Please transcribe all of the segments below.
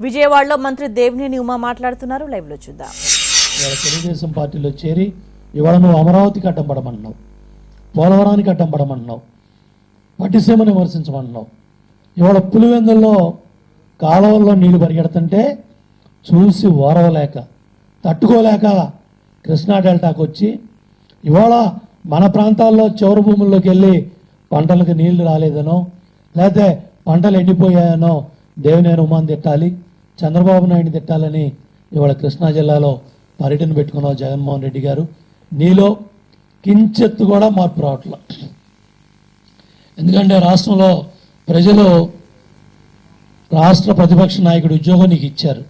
విజయవాడలో మంత్రి దేవినేని ఉమా మాట్లాడుతున్నారు. లైవ్ లో చూద్దాం. తెలుగుదేశం పార్టీలో చేరి ఇవాళ నువ్వు అమరావతికి అడ్డం పడమంటున్నావు, పోలవరానికి అడ్డం పడమంటున్నావు, పట్టిసీమను విమర్శించమంటున్నావు. ఇవాళ పులివెందుల్లో కాలువల్లో నీళ్లు పరిగెడుతుంటే చూసి ఓరవలేక తట్టుకోలేక కృష్ణా డెల్టాకు వచ్చి ఇవాళ మన ప్రాంతాల్లో చివరి భూముల్లోకి వెళ్ళి పంటలకు నీళ్లు రాలేదనో లేకపోతే పంటలు ఎండిపోయాయనో దేవినేని ఉమాని తిట్టాలి, చంద్రబాబు నాయుడిని తిట్టాలని ఇవాళ కృష్ణా జిల్లాలో పర్యటన పెట్టుకున్నావు జగన్మోహన్ రెడ్డి గారు. నీలో కించెత్తు కూడా మార్పు రావట్లా. ఎందుకంటే రాష్ట్రంలో ప్రజలు రాష్ట్ర ప్రతిపక్ష నాయకుడు ఉద్యోగం నీకు ఇచ్చారు.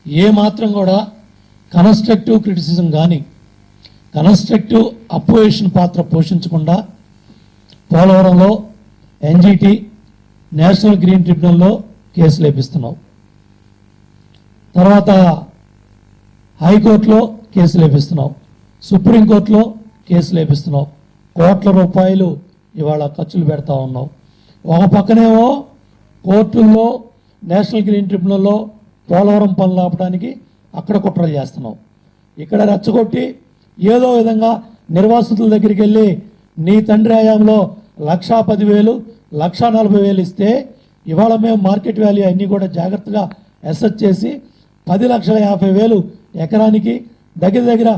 ఏ మాత్రం కూడా కన్స్ట్రక్టివ్ క్రిటిసిజం కానీ కన్స్ట్రక్టివ్ అపోజిషన్ పాత్ర పోషించకుండా పోలవరంలో ఎన్జిటి నేషనల్ గ్రీన్ ట్రిబ్యునల్లో కేసులు వేపిస్తున్నావు, తర్వాత హైకోర్టులో కేసులు వేపిస్తున్నావు, సుప్రీంకోర్టులో కేసులు వేపిస్తున్నావు, కోట్ల రూపాయలు ఇవాళ ఖర్చులు పెడతా ఉన్నావు. ఒక పక్కనేమో కోర్టుల్లో నేషనల్ గ్రీన్ ట్రిబ్యునల్లో పోలవరం పనులు ఆపడానికి అక్కడ కుట్రలు చేస్తున్నావు. ఇక్కడ రెచ్చగొట్టి ఏదో విధంగా నిర్వాసితుల దగ్గరికి వెళ్ళి నీ తండ్రి హయాంలో 1,10,000 1,40,000 ఇస్తే ఇవాళ మేము మార్కెట్ వాల్యూ అన్నీ కూడా జాగ్రత్తగా అసెస్ చేసి 10,50,000 ఎకరానికి దగ్గర దగ్గర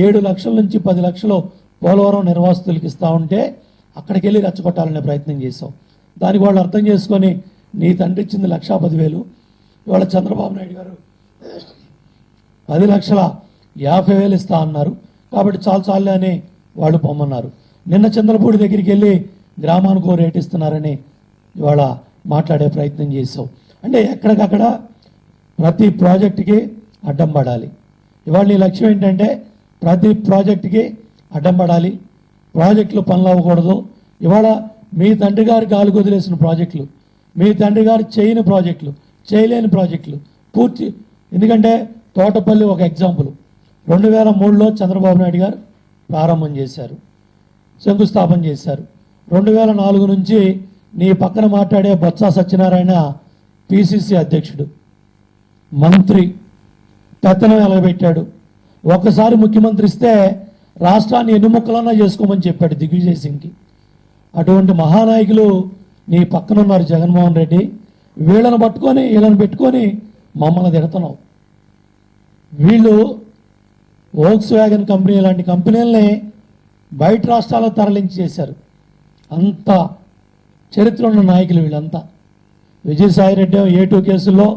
7 లక్షల నుంచి 10 లక్షలు పోలవరం నిర్వాసితులకు ఇస్తూ ఉంటే అక్కడికి వెళ్ళి రెచ్చగొట్టాలనే ప్రయత్నం చేసావు. దానికి వాళ్ళు అర్థం చేసుకొని నీ తండ్రి ఇచ్చింది 1,10,000, ఇవాళ చంద్రబాబు నాయుడు గారు 10,50,000 ఇస్తా అన్నారు కాబట్టి చాలే అని వాళ్ళు పొమ్మన్నారు. నిన్న చంద్రపూడి దగ్గరికి వెళ్ళి గ్రామానికి రేట్ ఇస్తున్నారని ఇవాళ మాట్లాడే ప్రయత్నం చేసావు. అంటే ఎక్కడికక్కడ ప్రతి ప్రాజెక్టుకి అడ్డం పడాలి. ఇవాళ నీ లక్ష్యం ఏంటంటే ప్రతి ప్రాజెక్టుకి అడ్డం పడాలి, ప్రాజెక్టులు పనులు అవ్వకూడదు. ఇవాళ మీ తండ్రి గారు గాలికి వదిలేసిన ప్రాజెక్టులు, మీ తండ్రి గారు చేయని ప్రాజెక్టులు, చేయలేని ప్రాజెక్టులు పూర్తి. ఎందుకంటే తోటపల్లి ఒక ఎగ్జాంపుల్, 2003లో చంద్రబాబు నాయుడు గారు ప్రారంభం చేశారు, శంకుస్థాపన చేశారు. 2004 నుంచి నీ పక్కన మాట్లాడే బొత్స సత్యనారాయణ పిసిసి అధ్యక్షుడు, మంత్రి, పెత్తనం ఎలగబెట్టాడు. ఒక్కసారి ముఖ్యమంత్రి ఇస్తే రాష్ట్రాన్ని ఎన్ని ముక్కలన్నా చేసుకోమని చెప్పాడు దిగ్విజయ్ సింగ్కి. అటువంటి మహానాయకులు నీ పక్కన ఉన్నారు జగన్మోహన్ రెడ్డి. వీళ్ళని పెట్టుకొని మమ్మల్ని తిడుతున్నావు. వీళ్ళు వోక్స్ వ్యాగన్ కంపెనీ లాంటి కంపెనీలని బయట రాష్ట్రాలకు తరలించి చేశారు. అంత చరిత్ర ఉన్న నాయకులు వీళ్ళంతా. విజయసాయిరెడ్డి A2 కేసుల్లో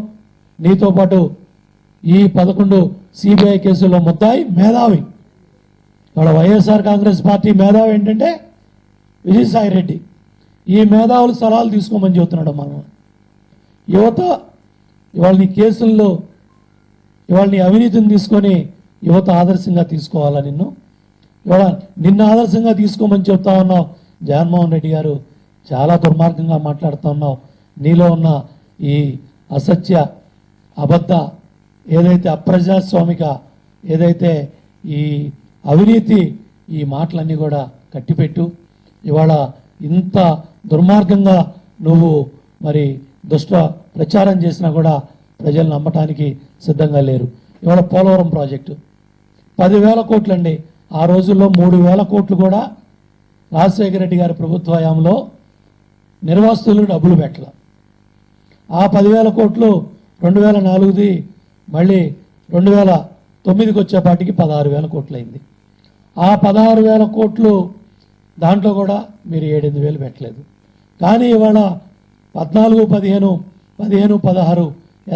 నీతో పాటు ఈ 11 CBI కేసుల్లో ముద్దాయి మేధావి. ఇవాళ వైఎస్ఆర్ కాంగ్రెస్ పార్టీ మేధావి ఏంటంటే విజయసాయిరెడ్డి. ఈ మేధావులు సలహాలు తీసుకోమని చెబుతున్నాడు. మనం యువత ఇవాళ నీ కేసుల్లో ఇవాళ నీ అవినీతిని తీసుకొని యువత ఆదర్శంగా తీసుకోవాలా ఇవాళ నిన్ను ఆదర్శంగా తీసుకోమని చెప్తా ఉన్నావు. జగన్మోహన్ రెడ్డి గారు చాలా దుర్మార్గంగా మాట్లాడుతూ ఉన్నావు. నీలో ఉన్న ఈ అసత్య అబద్ధ ఏదైతే అప్రజాస్వామిక ఏదైతే ఈ అవినీతి ఈ మాటలన్నీ కూడా కట్టిపెట్టు. ఇవాళ ఇంత దుర్మార్గంగా నువ్వు మరి దుష్ట ప్రచారం చేసినా కూడా ప్రజలు నమ్మటానికి సిద్ధంగా లేరు. ఇవాళ పోలవరం ప్రాజెక్టు 10,000 కోట్లు అండి. ఆ రోజుల్లో 3,000 కోట్లు కూడా రాజశేఖర రెడ్డి గారి ప్రభుత్వ హయాంలో నిర్వాసితులు డబ్బులు పెట్టాల. ఆ 10,000 కోట్లు 2004ది మళ్ళీ 2009కి వచ్చేపాటికి 16,000 కోట్లు అయింది. ఆ 16,000 కోట్లు దాంట్లో కూడా మీరు 7,000 పెట్టలేదు. కానీ ఇవాళ 14, 15, 16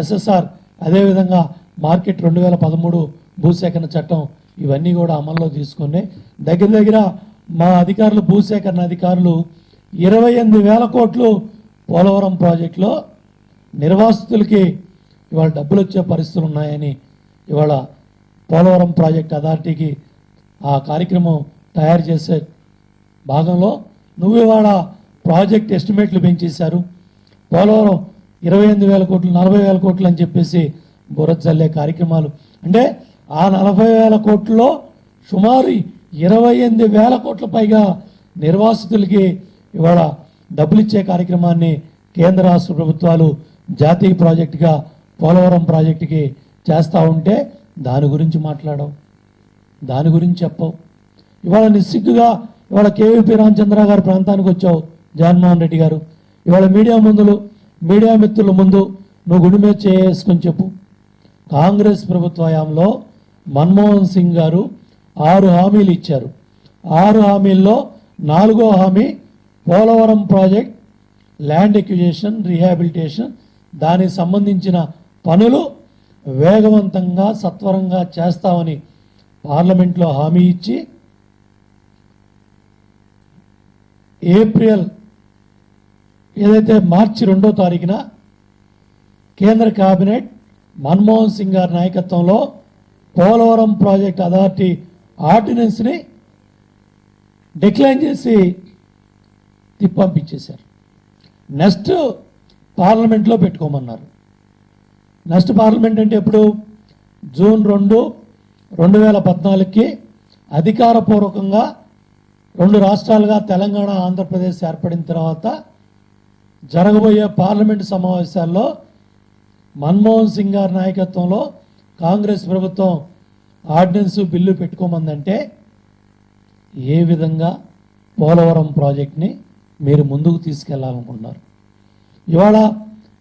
SSR అదేవిధంగా మార్కెట్ 2013 భూసేకరణ చట్టం ఇవన్నీ కూడా అమల్లో తీసుకుని దగ్గర మా అధికారులు భూసేకరణ అధికారులు 28,000 కోట్లు పోలవరం ప్రాజెక్టులో నిర్వాసితులకి ఇవాళ డబ్బులు వచ్చే పరిస్థితులు ఉన్నాయని ఇవాళ పోలవరం ప్రాజెక్ట్ అథారిటీకి ఆ కార్యక్రమం తయారు చేసే భాగంలో నువ్వు ఇవాళ ప్రాజెక్ట్ ఎస్టిమేట్లు పెంచేశారు. పోలవరం 28,000 కోట్లు 40,000 కోట్లు అని చెప్పేసి బురద చల్లే కార్యక్రమాలు. అంటే ఆ 40,000 కోట్లలో సుమారు 28,000 కోట్ల పైగా నిర్వాసితులకి ఇవాళ డబ్బులు ఇచ్చే కార్యక్రమాన్ని కేంద్ర రాష్ట్ర ప్రభుత్వాలు జాతీయ ప్రాజెక్టుగా పోలవరం ప్రాజెక్టుకి చేస్తూ ఉంటే దాని గురించి మాట్లాడవు, దాని గురించి చెప్పవు. ఇవాళ నిస్సిగ్గుగా ఇవాళ కేవీపీ రామచంద్ర గారి ప్రాంతానికి వచ్చావు జగన్మోహన్ రెడ్డి గారు. ఇవాళ మీడియా మిత్రుల ముందు నువ్వు గుడి మీద చేసుకొని చెప్పు. కాంగ్రెస్ ప్రభుత్వ హయాంలో మన్మోహన్ సింగ్ గారు 6 హామీలు ఇచ్చారు. 6 హామీల్లో 4వ హామీ Polavaram project land acquisition, rehabilitation, దానికి సంబంధించిన పనులు వేగవంతంగా సత్వరంగా చేస్తామని పార్లమెంట్లో హామీ ఇచ్చి మార్చి 2వ తారీఖున కేంద్ర కేబినెట్ మన్మోహన్ సింగ్ గారి నాయకత్వంలో పోలవరం ప్రాజెక్ట్ అథారిటీ ఆర్డినెన్స్ని డిక్లైన్ చేసి తిప్పంపించేశారు. నెక్స్ట్ పార్లమెంట్లో పెట్టుకోమన్నారు. నెక్స్ట్ పార్లమెంట్ అంటే ఎప్పుడు? జూన్ 2, 2014కి అధికారపూర్వకంగా 2 రాష్ట్రాలుగా తెలంగాణ, ఆంధ్రప్రదేశ్ ఏర్పడిన తర్వాత జరగబోయే పార్లమెంటు సమావేశాల్లో మన్మోహన్ సింగ్ గారి నాయకత్వంలో కాంగ్రెస్ ప్రభుత్వం ఆర్డినెన్స్ బిల్లు పెట్టుకోమందంటే ఏ విధంగా పోలవరం ప్రాజెక్ట్ని మీరు ముందుకు తీసుకెళ్లాలనుకుంటున్నారు? ఇవాళ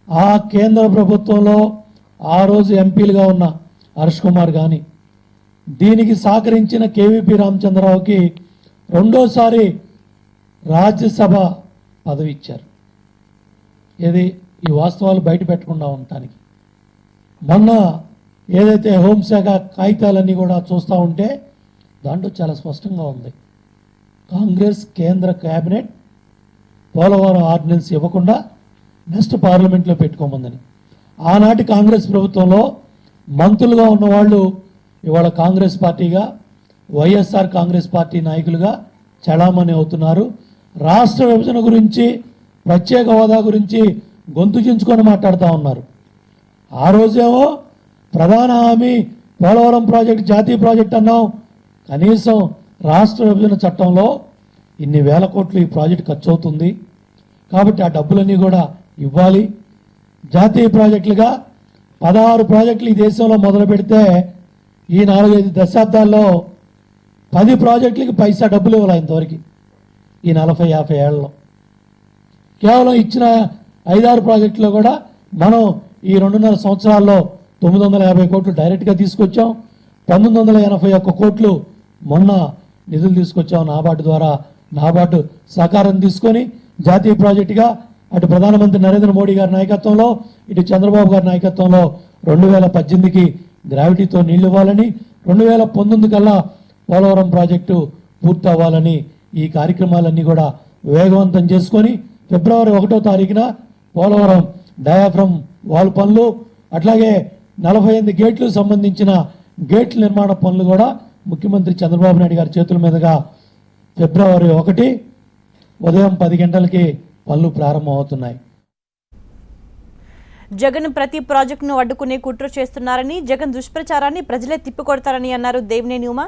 ఆ కేంద్ర ప్రభుత్వంలో ఆ రోజు ఎంపీలుగా ఉన్న హర్ష్ కుమార్ కానీ, దీనికి సహకరించిన కేవీపీ రామచంద్రరావుకి 2వసారి రాజ్యసభ పదవి ఇచ్చారు. ఏది ఈ వాస్తవాలు బయట పెట్టకుండా ఉండటానికి. మొన్న ఏదైతే హోంశాఖ కాగితాలన్నీ కూడా చూస్తూ ఉంటే దాంట్లో చాలా స్పష్టంగా ఉంది, కాంగ్రెస్ కేంద్ర కేబినెట్ పోలవరం ఆర్డినెన్స్ ఇవ్వకుండా నెక్స్ట్ పార్లమెంట్లో పెట్టుకోమందని. ఆనాటి కాంగ్రెస్ ప్రభుత్వంలో మంత్రులుగా ఉన్నవాళ్ళు ఇవాళ కాంగ్రెస్ పార్టీగా, వైఎస్ఆర్ కాంగ్రెస్ పార్టీ నాయకులుగా చలామణి అవుతున్నారు. రాష్ట్ర విభజన గురించి, ప్రత్యేక హోదా గురించి గొంతు చించుకొని మాట్లాడుతూ ఉన్నారు. ఆ రోజేమో ప్రధాన హామీ పోలవరం ప్రాజెక్ట్ జాతీయ ప్రాజెక్ట్ అన్నాం. కనీసం రాష్ట్ర విభజన చట్టంలో ఇన్ని వేల కోట్లు ఈ ప్రాజెక్ట్ ఖర్చు అవుతుంది కాబట్టి ఆ డబ్బులన్నీ కూడా ఇవ్వాలి. జాతీయ ప్రాజెక్టులుగా 16 ప్రాజెక్టులు ఈ దేశంలో మొదలు పెడితే ఈ 4-5 దశాబ్దాల్లో 10 ప్రాజెక్టులకి పైసా డబ్బులు ఇవ్వాలి ఇంతవరకు. ఈ 40-50 ఏళ్లలో కేవలం ఇచ్చిన 5-6 ప్రాజెక్టులో కూడా మనం ఈ 2.5 సంవత్సరాల్లో 950 కోట్లు డైరెక్ట్గా తీసుకొచ్చాం. 1981 కోట్లు మొన్న నిధులు తీసుకొచ్చాం నాబార్డు ద్వారా. నాబార్డు సహకారం తీసుకొని జాతీయ ప్రాజెక్టుగా అటు ప్రధానమంత్రి నరేంద్ర మోడీ గారి నాయకత్వంలో, ఇటు చంద్రబాబు గారి నాయకత్వంలో 2018కి గ్రావిటీతో నీళ్లు ఇవ్వాలని, 2019 కల్లా పోలవరం ప్రాజెక్టు పూర్తి అవ్వాలని ఈ కార్యక్రమాలన్నీ కూడా వేగవంతం చేసుకొని ఫిబ్రవరి 1వ తారీఖున పోలవరం డయాఫ్రమ్ వాల్ పనులు, అట్లాగే 48 గేట్లు సంబంధించిన గేట్ల నిర్మాణ పనులు కూడా ముఖ్యమంత్రి చంద్రబాబు నాయుడు గారి చేతుల మీదుగా ఫిబ్రవరి 1 ఉదయం 10 గంటలకి పనులు ప్రారంభమవుతున్నాయి. జగన్ ప్రతి ప్రాజెక్టును అడ్డుకునే కుట్ర చేస్తున్నారని, జగన్ దుష్ప్రచారాన్ని ప్రజలే తిప్పికొడతారని అన్నారు దేవినేని ఉమా.